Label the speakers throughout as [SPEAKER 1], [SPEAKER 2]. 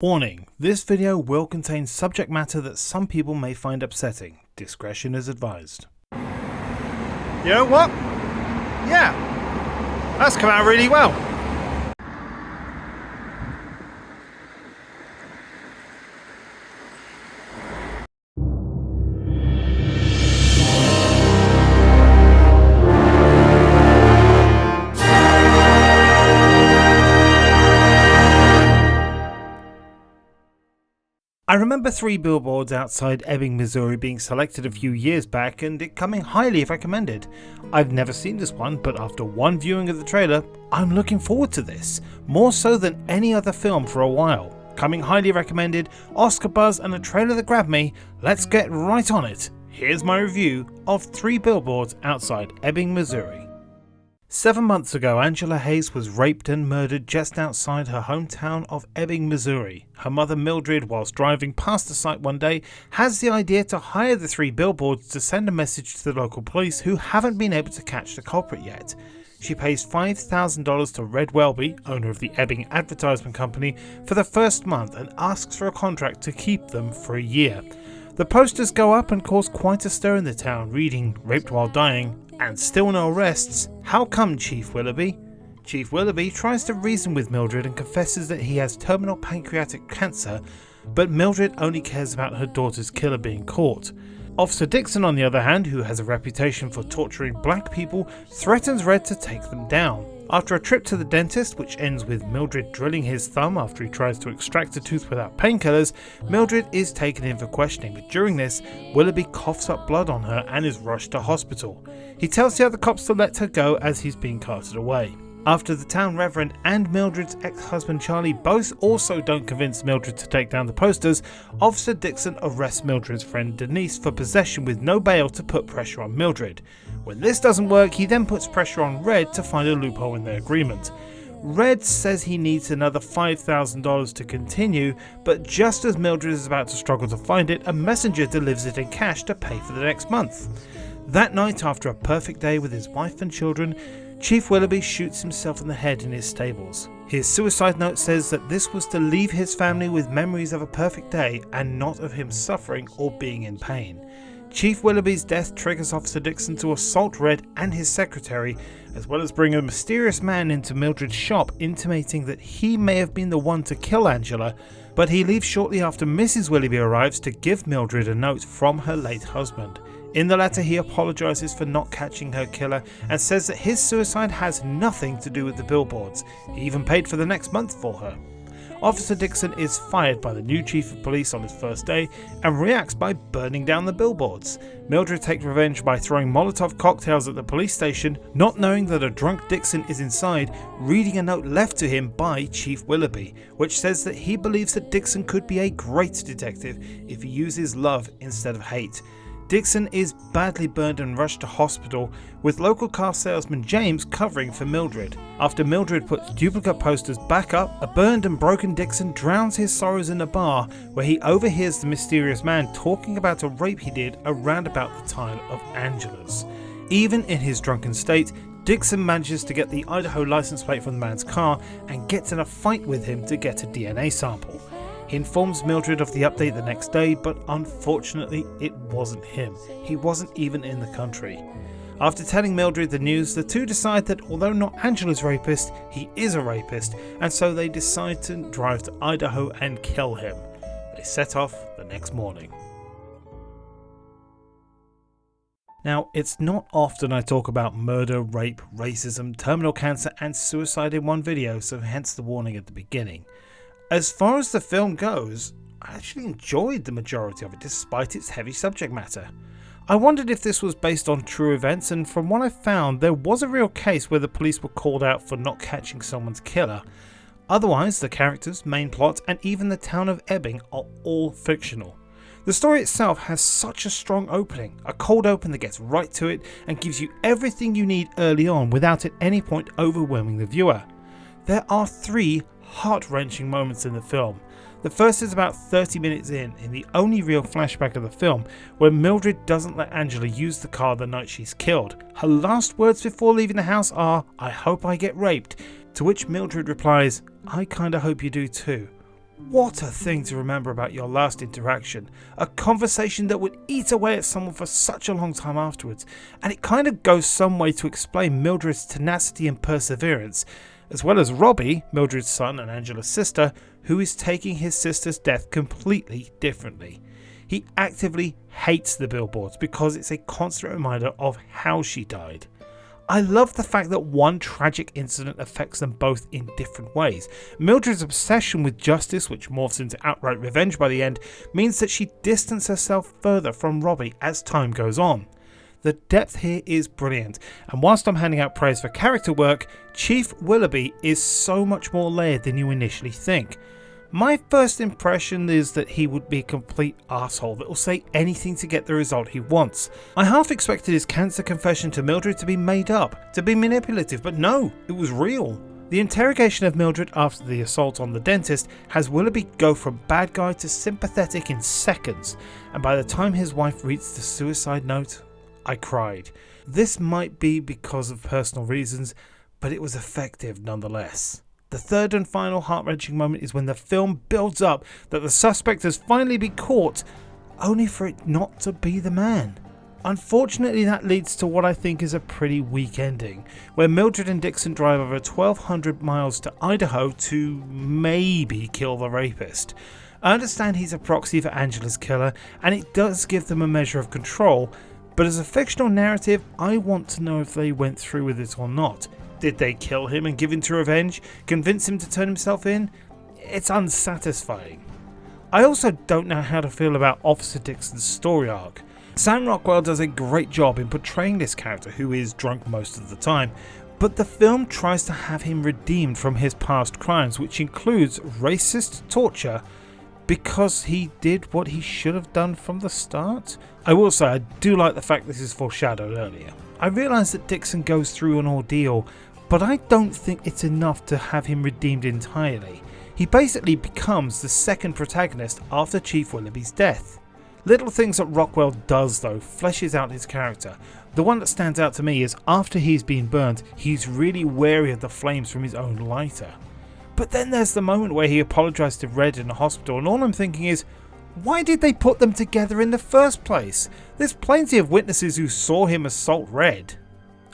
[SPEAKER 1] Warning, this video will contain subject matter that some people may find upsetting. Discretion is advised.
[SPEAKER 2] You know what? Yeah, that's come out really well.
[SPEAKER 1] I remember 3 billboards outside Ebbing, Missouri being selected a few years back and it coming highly recommended. I've never seen this one, but after one viewing of the trailer, I'm looking forward to this, more so than any other film for a while. Coming highly recommended, Oscar buzz and a trailer that grabbed me, let's get right on it. Here's my review of 3 billboards outside Ebbing, Missouri. 7 months ago, Angela Hayes was raped and murdered just outside her hometown of Ebbing, Missouri. Her mother Mildred, whilst driving past the site one day, has the idea to hire the 3 billboards to send a message to the local police who haven't been able to catch the culprit yet. She pays $5,000 to Red Welby, owner of the Ebbing Advertisement Company, for the first month and asks for a contract to keep them for a year. The posters go up and cause quite a stir in the town, reading "Raped while dying" and still no arrests. How come, Chief Willoughby? Chief Willoughby tries to reason with Mildred and confesses that he has terminal pancreatic cancer, but Mildred only cares about her daughter's killer being caught. Officer Dixon, on the other hand, who has a reputation for torturing black people, threatens Red to take them down. After a trip to the dentist, which ends with Mildred drilling his thumb after he tries to extract a tooth without painkillers, Mildred is taken in for questioning, but during this, Willoughby coughs up blood on her and is rushed to hospital. He tells the other cops to let her go as he's being carted away. After the town reverend and Mildred's ex-husband Charlie both also don't convince Mildred to take down the posters, Officer Dixon arrests Mildred's friend Denise for possession with no bail to put pressure on Mildred. When this doesn't work, he then puts pressure on Red to find a loophole in their agreement. Red says he needs another $5,000 to continue, but just as Mildred is about to struggle to find it, a messenger delivers it in cash to pay for the next month. That night, after a perfect day with his wife and children, Chief Willoughby shoots himself in the head in his stables. His suicide note says that this was to leave his family with memories of a perfect day and not of him suffering or being in pain. Chief Willoughby's death triggers Officer Dixon to assault Red and his secretary, as well as bring a mysterious man into Mildred's shop, intimating that he may have been the one to kill Angela, but he leaves shortly after Mrs. Willoughby arrives to give Mildred a note from her late husband. In the letter, he apologizes for not catching her killer and says that his suicide has nothing to do with the billboards. He even paid for the next month for her. Officer Dixon is fired by the new chief of police on his first day and reacts by burning down the billboards. Mildred takes revenge by throwing Molotov cocktails at the police station, not knowing that a drunk Dixon is inside, reading a note left to him by Chief Willoughby, which says that he believes that Dixon could be a great detective if he uses love instead of hate. Dixon is badly burned and rushed to hospital, with local car salesman James covering for Mildred. After Mildred puts duplicate posters back up, a burned and broken Dixon drowns his sorrows in a bar where he overhears the mysterious man talking about a rape he did around about the time of Angela's. Even in his drunken state, Dixon manages to get the Idaho license plate from the man's car and gets in a fight with him to get a DNA sample. He informs Mildred of the update the next day, but unfortunately it wasn't him. He wasn't even in the country. After telling Mildred the news, the two decide that although not Angela's rapist, he is a rapist, and so they decide to drive to Idaho and kill him. They set off the next morning. Now, it's not often I talk about murder, rape, racism, terminal cancer and suicide in one video, so hence the warning at the beginning. As far as the film goes, I actually enjoyed the majority of it despite its heavy subject matter. I wondered if this was based on true events, and from what I found, there was a real case where the police were called out for not catching someone's killer. Otherwise, the characters, main plot, and even the town of Ebbing are all fictional. The story itself has such a strong opening, a cold open that gets right to it and gives you everything you need early on without at any point overwhelming the viewer. There are 3 heart-wrenching moments in the film. The first is about 30 minutes in the only real flashback of the film, where Mildred doesn't let Angela use the car the night she's killed. Her last words before leaving the house are, "I hope I get raped," to which Mildred replies, "I kinda hope you do too." What a thing to remember about your last interaction. A conversation that would eat away at someone for such a long time afterwards. And it kind of goes some way to explain Mildred's tenacity and perseverance, as well as Robbie, Mildred's son and Angela's sister, who is taking his sister's death completely differently. He actively hates the Billboards because it's a constant reminder of how she died. I love the fact that one tragic incident affects them both in different ways. Mildred's obsession with justice, which morphs into outright revenge by the end, means that she distances herself further from Robbie as time goes on. The depth here is brilliant, and whilst I'm handing out praise for character work, Chief Willoughby is so much more layered than you initially think. My first impression is that he would be a complete arsehole that will say anything to get the result he wants. I half expected his cancer confession to Mildred to be made up, to be manipulative, but no, it was real. The interrogation of Mildred after the assault on the dentist has Willoughby go from bad guy to sympathetic in seconds, and by the time his wife reads the suicide note, I cried. This might be because of personal reasons, but it was effective nonetheless. The third and final heart-wrenching moment is when the film builds up that the suspect has finally been caught, only for it not to be the man. Unfortunately, that leads to what I think is a pretty weak ending, where Mildred and Dixon drive over 1,200 miles to Idaho to maybe kill the rapist. I understand he's a proxy for Angela's killer, and it does give them a measure of control, but as a fictional narrative, I want to know if they went through with it or not. Did they kill him and give in to revenge? Convince him to turn himself in? It's unsatisfying. I also don't know how to feel about Officer Dixon's story arc. Sam Rockwell does a great job in portraying this character who is drunk most of the time, but the film tries to have him redeemed from his past crimes, which includes racist torture, because he did what he should have done from the start. I will say I do like the fact this is foreshadowed earlier. I realise that Dixon goes through an ordeal, but I don't think it's enough to have him redeemed entirely. He basically becomes the second protagonist after Chief Willoughby's death. Little things that Rockwell does though fleshes out his character. The one that stands out to me is after he's been burnt, he's really wary of the flames from his own lighter. But then there's the moment where he apologised to Red in the hospital, and all I'm thinking is, why did they put them together in the first place? There's plenty of witnesses who saw him assault Red.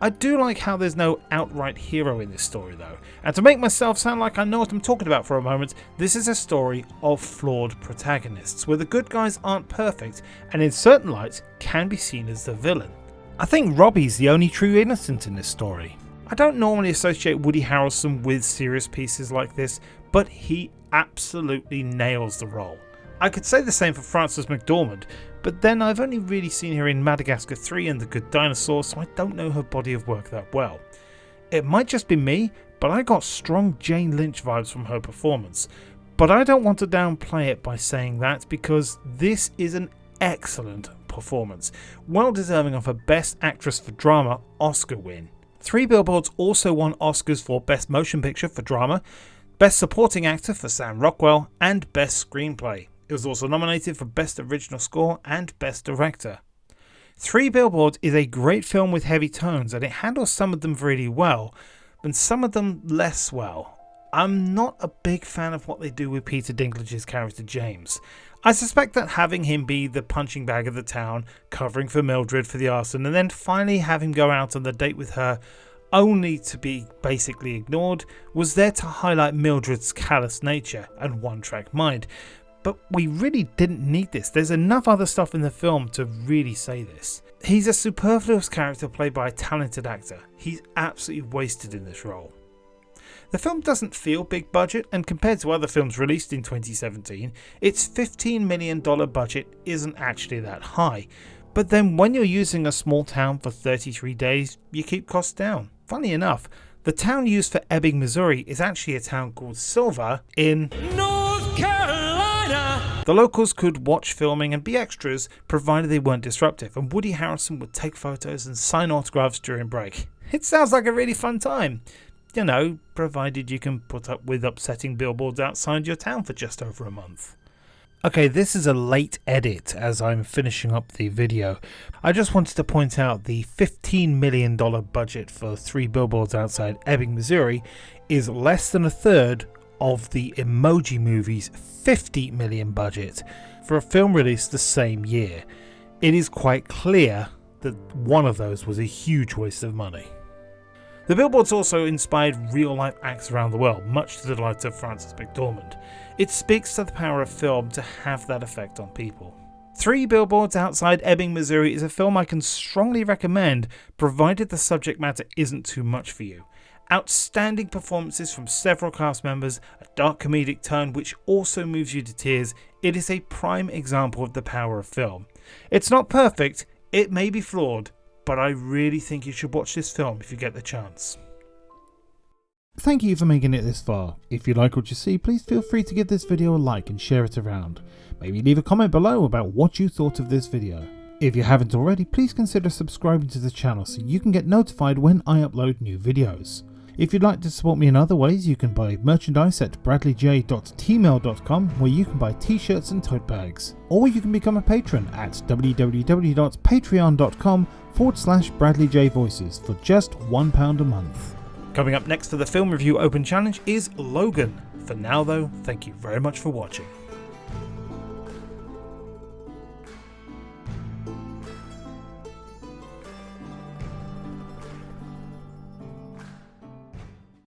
[SPEAKER 1] I do like how there's no outright hero in this story though, and to make myself sound like I know what I'm talking about for a moment, this is a story of flawed protagonists, where the good guys aren't perfect and in certain lights can be seen as the villain. I think Robbie's the only true innocent in this story. I don't normally associate Woody Harrelson with serious pieces like this, but he absolutely nails the role. I could say the same for Frances McDormand, but then I've only really seen her in Madagascar 3 and The Good Dinosaur, so I don't know her body of work that well. It might just be me, but I got strong Jane Lynch vibes from her performance. But I don't want to downplay it by saying that, because this is an excellent performance, well deserving of a Best Actress for Drama Oscar win. 3 Billboards also won Oscars for Best Motion Picture for Drama, Best Supporting Actor for Sam Rockwell, and Best Screenplay. It was also nominated for Best Original Score and Best Director. 3 Billboards is a great film with heavy tones, and it handles some of them really well, and some of them less well. I'm not a big fan of what they do with Peter Dinklage's character James. I suspect that having him be the punching bag of the town, covering for Mildred for the arson, and then finally have him go out on the date with her only to be basically ignored, was there to highlight Mildred's callous nature and one-track mind. But we really didn't need this. There's enough other stuff in the film to really say this. He's a superfluous character played by a talented actor. He's absolutely wasted in this role. The film doesn't feel big budget, and compared to other films released in 2017, its $15 million budget isn't actually that high. But then when you're using a small town for 33 days, you keep costs down. Funny enough, the town used for Ebbing, Missouri is actually a town called Silver in North Carolina. The locals could watch filming and be extras provided they weren't disruptive, and Woody Harrelson would take photos and sign autographs during break. It sounds like a really fun time. You know, provided you can put up with upsetting billboards outside your town for just over a month. Okay, this is a late edit as I'm finishing up the video. I just wanted to point out the $15 million budget for 3 Billboards Outside Ebbing, Missouri is less than a third of the Emoji Movie's $50 million budget for a film released the same year. It is quite clear that one of those was a huge waste of money. The Billboards also inspired real-life acts around the world, much to the delight of Frances McDormand. It speaks to the power of film to have that effect on people. 3 Billboards Outside Ebbing, Missouri is a film I can strongly recommend, provided the subject matter isn't too much for you. Outstanding performances from several cast members, a dark comedic turn which also moves you to tears. It is a prime example of the power of film. It's not perfect, it may be flawed, but I really think you should watch this film if you get the chance.
[SPEAKER 3] Thank you for making it this far. If you like what you see, please feel free to give this video a like and share it around. Maybe leave a comment below about what you thought of this video. If you haven't already, please consider subscribing to the channel so you can get notified when I upload new videos. If you'd like to support me in other ways, you can buy merchandise at bradleyj.tmail.com, where you can buy t-shirts and tote bags. Or you can become a patron at www.patreon.com/BradleyJVoices for just £1 a month.
[SPEAKER 1] Coming up next for the Film Review Open Challenge is Logan. For now though, thank you very much for watching.